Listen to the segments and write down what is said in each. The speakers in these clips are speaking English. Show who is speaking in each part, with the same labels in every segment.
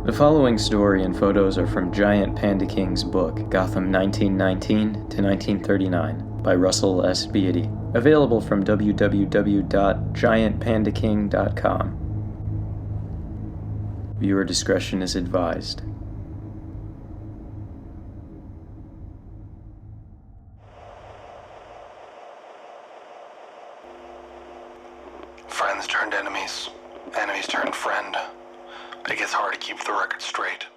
Speaker 1: The following story and photos are from GiantPandaKing's book, Gotham 1919 to 1939, by Russell S. Beatty, available from www.giantpandaking.com. Viewer discretion is advised.
Speaker 2: Friends turned enemies, enemies turned friend. It gets hard to keep the record straight.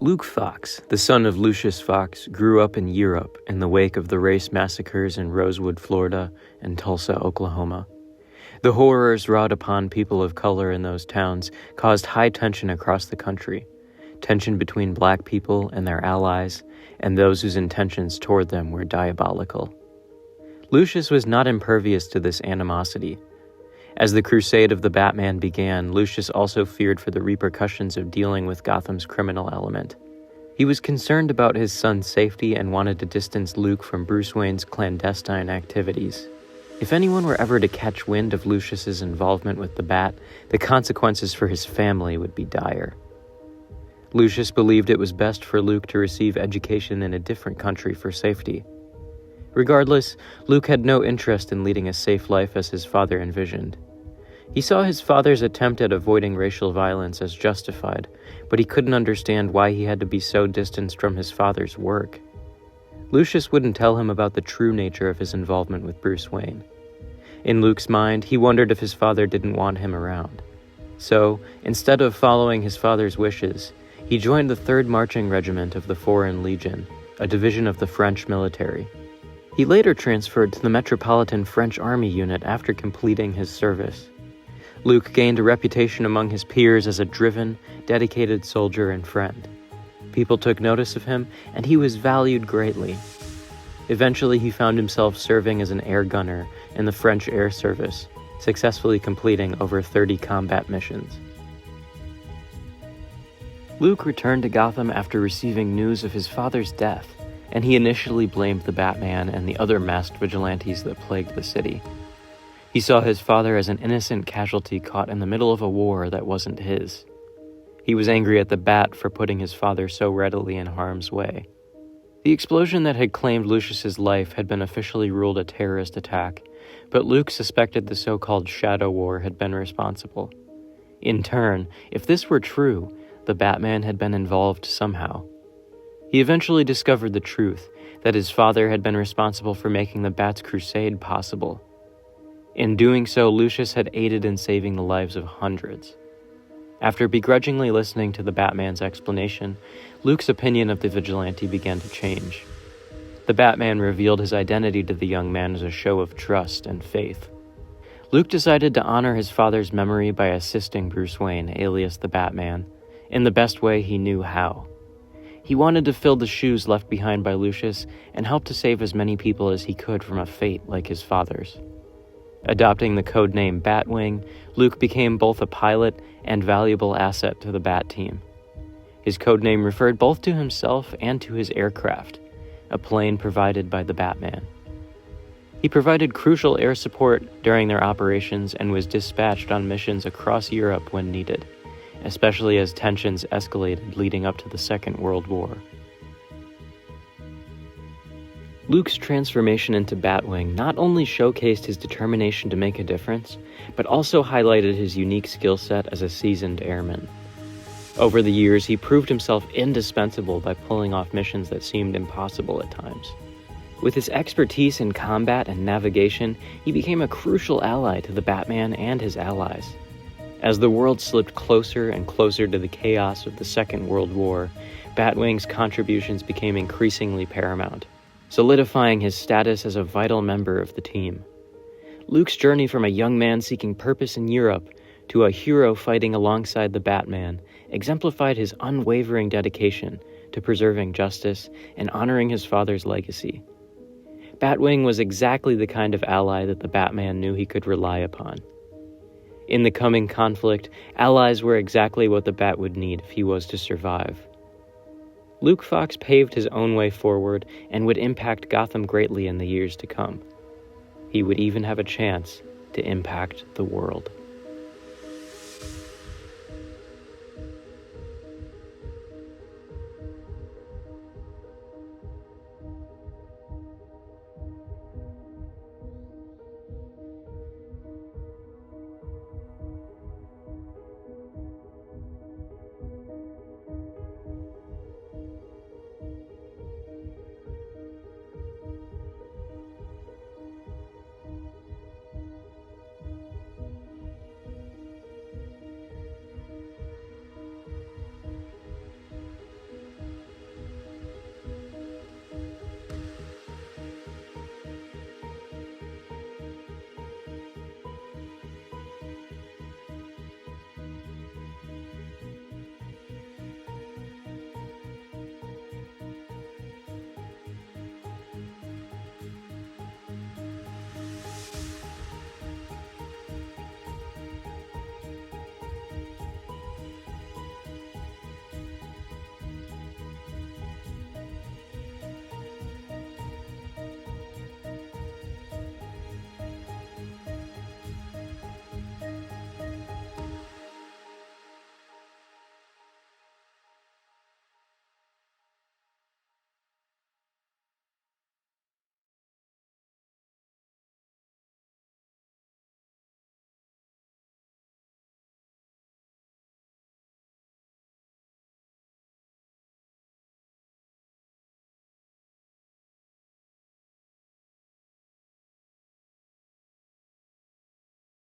Speaker 3: Luke Fox, the son of Lucius Fox, grew up in Europe in the wake of the race massacres in Rosewood, Florida, and Tulsa, Oklahoma. The horrors wrought upon people of color in those towns caused high tension across the country, tension between black people and their allies, and those whose intentions toward them were diabolical. Lucius was not impervious to this animosity. As the crusade of the Batman began, Lucius also feared for the repercussions of dealing with Gotham's criminal element. He was concerned about his son's safety and wanted to distance Luke from Bruce Wayne's clandestine activities. If anyone were ever to catch wind of Lucius's involvement with the Bat, the consequences for his family would be dire. Lucius believed it was best for Luke to receive education in a different country for safety. Regardless, Luke had no interest in leading a safe life as his father envisioned. He saw his father's attempt at avoiding racial violence as justified, but he couldn't understand why he had to be so distanced from his father's work. Lucius wouldn't tell him about the true nature of his involvement with Bruce Wayne. In Luke's mind, he wondered if his father didn't want him around. So, instead of following his father's wishes, he joined the 3rd Marching Regiment of the Foreign Legion, a division of the French military. He later transferred to the Metropolitan French Army unit after completing his service. Luke gained a reputation among his peers as a driven, dedicated soldier and friend. People took notice of him, and he was valued greatly. Eventually, he found himself serving as an air gunner in the French Air Service, successfully completing over 30 combat missions. Luke returned to Gotham after receiving news of his father's death, and he initially blamed the Batman and the other masked vigilantes that plagued the city. He saw his father as an innocent casualty caught in the middle of a war that wasn't his. He was angry at the Bat for putting his father so readily in harm's way. The explosion that had claimed Lucius's life had been officially ruled a terrorist attack, but Luke suspected the so-called Shadow War had been responsible. In turn, if this were true, the Batman had been involved somehow. He eventually discovered the truth, that his father had been responsible for making the Bat's crusade possible. In doing so, Lucius had aided in saving the lives of hundreds. After begrudgingly listening to the Batman's explanation, Luke's opinion of the vigilante began to change. The Batman revealed his identity to the young man as a show of trust and faith. Luke decided to honor his father's memory by assisting Bruce Wayne, alias the Batman, in the best way he knew how. He wanted to fill the shoes left behind by Lucius and help to save as many people as he could from a fate like his father's. Adopting the codename Batwing, Luke became both a pilot and valuable asset to the Bat team. His codename referred both to himself and to his aircraft, a plane provided by the Batman. He provided crucial air support during their operations and was dispatched on missions across Europe when needed, especially as tensions escalated leading up to the Second World War. Luke's transformation into Batwing not only showcased his determination to make a difference, but also highlighted his unique skill set as a seasoned airman. Over the years, he proved himself indispensable by pulling off missions that seemed impossible at times. With his expertise in combat and navigation, he became a crucial ally to the Batman and his allies. As the world slipped closer and closer to the chaos of the Second World War, Batwing's contributions became increasingly paramount, solidifying his status as a vital member of the team. Luke's journey from a young man seeking purpose in Europe to a hero fighting alongside the Batman exemplified his unwavering dedication to preserving justice and honoring his father's legacy. Batwing was exactly the kind of ally that the Batman knew he could rely upon. In the coming conflict, allies were exactly what the Bat would need if he was to survive. Luke Fox paved his own way forward and would impact Gotham greatly in the years to come. He would even have a chance to impact the world.